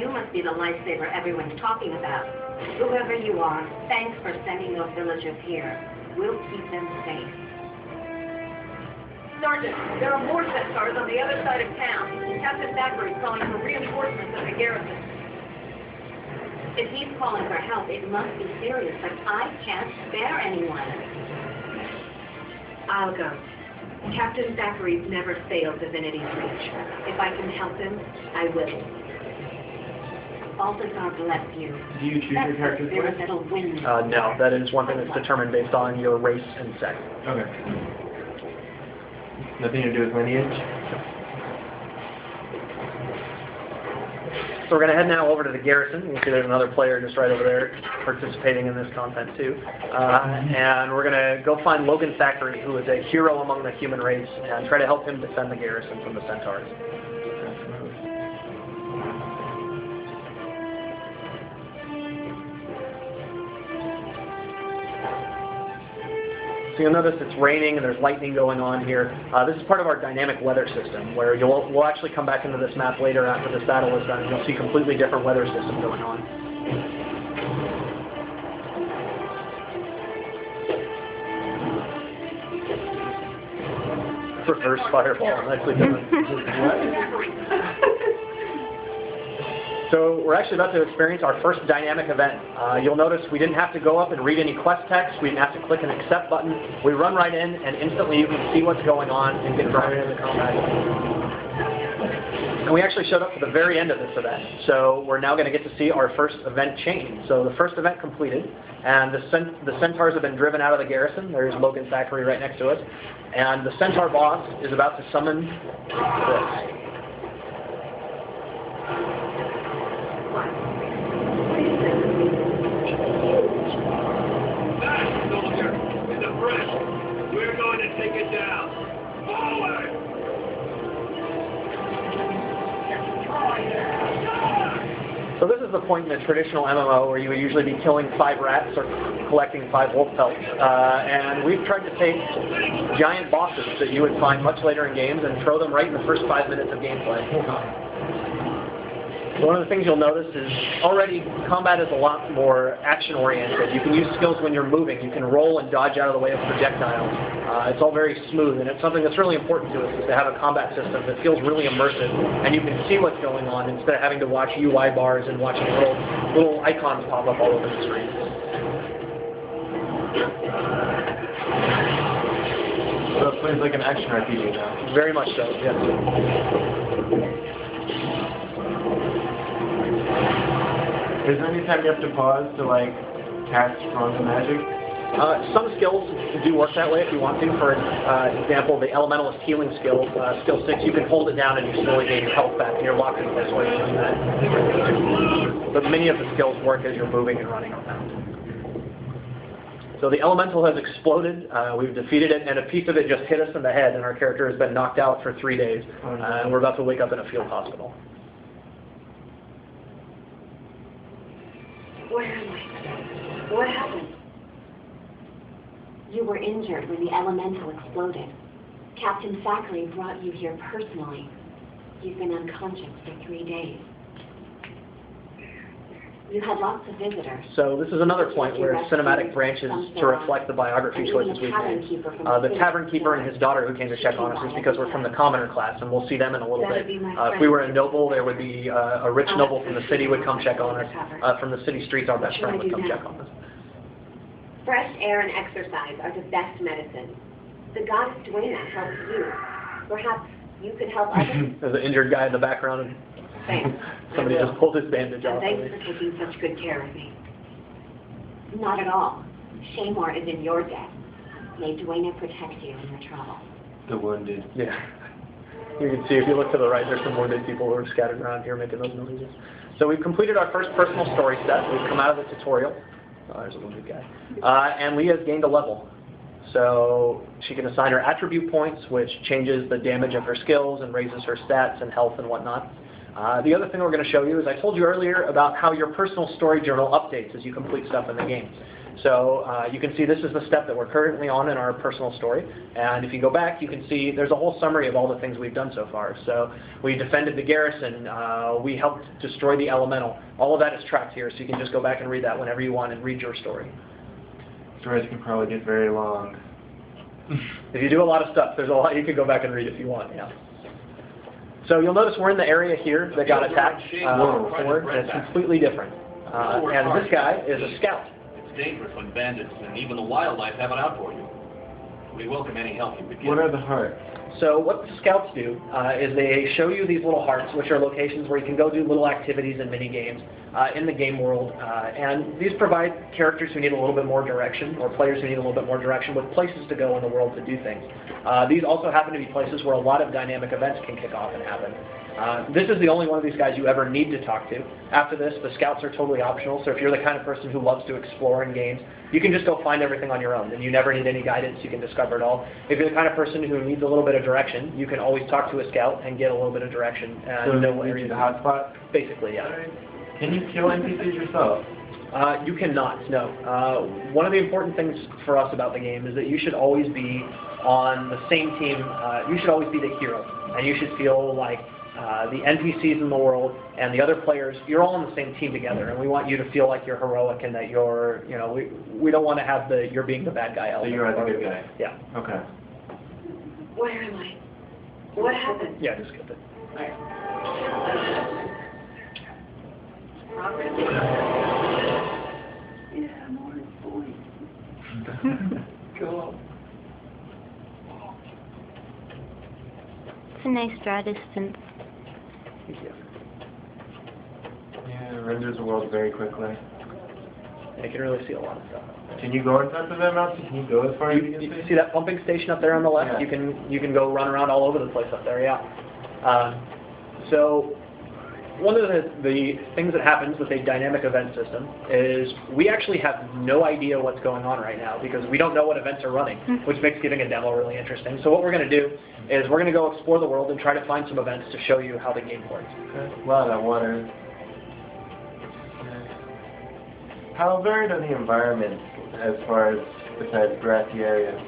You must be the lifesaver everyone's talking about. Whoever you are, thanks for sending those villagers here. We'll keep them safe. Sergeant, there are more centaurs on the other side of town. Captain Thackeray's calling for reinforcements of the garrison. If he's calling for help, it must be serious, but I can't spare anyone. I'll go. Captain Thackeray's never failed Divinity's reach. If I can help him, I will. Balthazar bless you. Do you choose your character's spirit that'll win. No, that is one thing that's determined based on your race and sex. Okay. Nothing to do with lineage? So we're going to head now over to the garrison. You can see there's another player just right over there participating in this content too. And we're going to go find Logan Thackeray, who is a hero among the human race, and try to help him defend the garrison from the centaurs. So you'll notice it's raining and there's lightning going on here. This is part of our dynamic weather system, where we'll actually come back into this map later after this battle is done, and you'll see a completely different weather system going on. Reverse fireball, nicely done. So we're actually about to experience our first dynamic event. You'll notice we didn't have to go up and read any quest text. We didn't have to click an accept button. We run right in, and instantly you can see what's going on and get right into combat. And we actually showed up for the very end of this event. So we're now going to get to see our first event chain. So the first event completed, and the centaurs have been driven out of the garrison. There's Logan Thackeray right next to us. And the centaur boss is about to summon this. We're going to take it down. Forward! So this is the point in a traditional MMO where you would usually be killing 5 rats or collecting 5 wolf pelts. And we've tried to take giant bosses that you would find much later in games and throw them right in the first 5 minutes of gameplay. One of the things you'll notice is already combat is a lot more action-oriented. You can use skills when you're moving. You can roll and dodge out of the way of projectiles. It's all very smooth, and it's something that's really important to us, is to have a combat system that feels really immersive, and you can see what's going on instead of having to watch UI bars and watching little icons pop up all over the screen. So it plays like an action RPG now. Very much so, yes. Is there any time you have to pause to, like, cast Bronze Magic? Some skills do work that way if you want to. For example, the Elementalist healing skill, skill 6, you can hold it down and you slowly gain your health back, and you're locked in place while you're doing that. But many of the skills work as you're moving and running around. So the Elemental has exploded, we've defeated it, and a piece of it just hit us in the head, and our character has been knocked out for 3 days, and we're about to wake up in a field hospital. Where am I? What happened? You were injured when the elemental exploded. Captain Thackeray brought you here personally. You've been unconscious for 3 days. You had lots of visitors. So this is another point where cinematic branches to reflect the biography choices we've made. The Tavern Keeper and his daughter who came to check on us is because we're from the commoner class, and we'll see them in a little bit. If we were a noble, there would be a rich noble from the city would come check on us. From the city streets, our best friend would come check on us. Fresh air and exercise are the best medicine. The goddess Duena helps you. Perhaps you could help others. There's an injured guy in the background. Thanks. Somebody just pulled his bandage off. Thanks for taking such good care of me. Not at all. Shaymore is in your debt. May Duena protect you in your trouble. The wounded. Yeah. You can see if you look to the right, there's some wounded people who are scattered around here making those noises. So we've completed our first personal story set. We've come out of the tutorial. Oh, there's a wounded guy. And Leah's gained a level. So she can assign her attribute points, which changes the damage of her skills and raises her stats and health and whatnot. The other thing we're going to show you is I told you earlier about how your personal story journal updates as you complete stuff in the game. So you can see this is the step that we're currently on in our personal story. And if you go back, you can see there's a whole summary of all the things we've done so far. So we defended the garrison. We helped destroy the elemental. All of that is tracked here, so you can just go back and read that whenever you want and read your story. Stories can probably get very long. If you do a lot of stuff, there's a lot you can go back and read if you want. Yeah. So you'll notice we're in the area here that got attacked before, and it's completely different. And this guy is a scout. It's dangerous when bandits and even the wildlife have it out for you. We welcome any help you could give. What are the hearts? So what the scouts do is they show you these little hearts, which are locations where you can go do little activities and mini games in the game world. And these provide characters who need a little bit more direction, or players who need a little bit more direction, with places to go in the world to do things. These also happen to be places where a lot of dynamic events can kick off and happen. This is the only one of these guys you ever need to talk to. After this, the scouts are totally optional, so if you're the kind of person who loves to explore in games, you can just go find everything on your own, and you never need any guidance. You can discover it all. If you're the kind of person who needs a little bit of direction, you can always talk to a scout and get a little bit of direction. And So know they what lead areas you to hotspots? Basically, yeah. Can you kill NPCs yourself? You cannot, no. One of the important things for us about the game is that you should always be on the same team. You should always be the hero, and you should feel like the NPCs in the world and the other players, you're all on the same team together, and we want you to feel like you're heroic and that you're, you know, we don't want to have the you're being the bad guy element. So you're the good guy? Yeah. Okay. Where am I? What happened? Yeah, just skip it. Yeah, more boys. Cool. It's a nice draw distance. Yeah, it renders the world very quickly. Yeah, you can really see a lot of stuff. Can you go on top of that mountain? Can you go as far as you can You see? see that pumping station up there on the left? Yeah. You can go run around all over the place up there. Yeah. So one of the things that happens with a dynamic event system is we actually have no idea what's going on right now because we don't know what events are running, which makes giving a demo really interesting. So what we're going to do is we're going to go explore the world and try to find some events to show you how the game works. Okay. Wow, that water. How varied are the environments as far as besides grassy areas?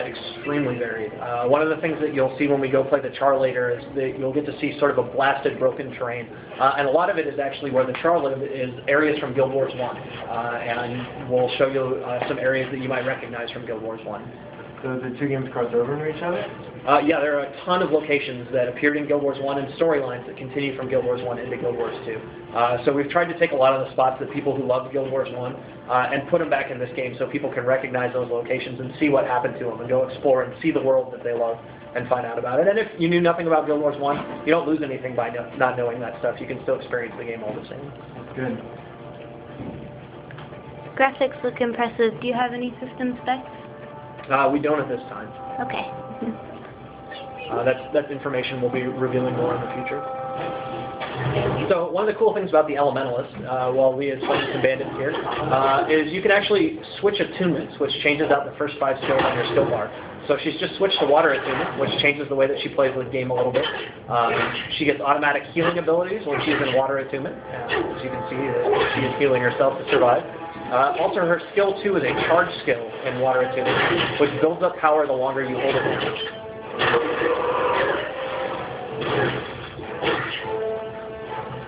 Extremely varied. One of the things that you'll see when we go play the Char later is that you'll get to see sort of a blasted, broken terrain. And a lot of it is actually where the Char live is areas from Guildwars 1. And we'll show you some areas that you might recognize from Guildwars 1. So the two games cross over into each other? Yeah, there are a ton of locations that appeared in Guild Wars 1 and storylines that continue from Guild Wars 1 into Guild Wars 2. So we've tried to take a lot of the spots that people who loved Guild Wars 1 and put them back in this game so people can recognize those locations and see what happened to them and go explore and see the world that they love and find out about it. And if you knew nothing about Guild Wars 1, you don't lose anything by not knowing that stuff. You can still experience the game all the same. That's good. Graphics look impressive. Do you have any system specs? We don't at this time. Okay. That's information we'll be revealing more in the future. So one of the cool things about the Elementalist, while we had played some bandits here, is you can actually switch attunements, which changes out the first 5 skills on your skill bar. So she's just switched to water attunement, which changes the way that she plays the game a little bit. She gets automatic healing abilities when she's in water attunement. As you can see, she is healing herself to survive. Also, her skill 2 is a charge skill in water attunement, which builds up power the longer you hold it.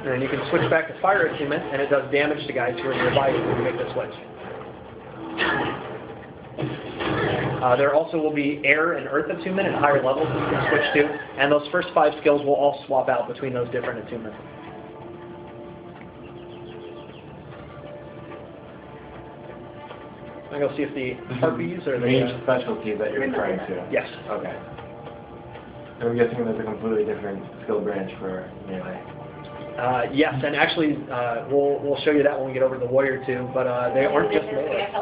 And then you can switch back to fire attunement, and it does damage to guys who are nearby you when you make the switch. There also will be air and earth attunement at higher levels that you can switch to, and those first 5 skills will all swap out between those different attunements. I'm going to go see if the harpies or the... range specialty that you're referring to? Yes. Okay. And I'm guessing there's a completely different skill branch for melee. Yes, and actually we'll show you that when we get over to the Warrior 2, but they aren't just melee.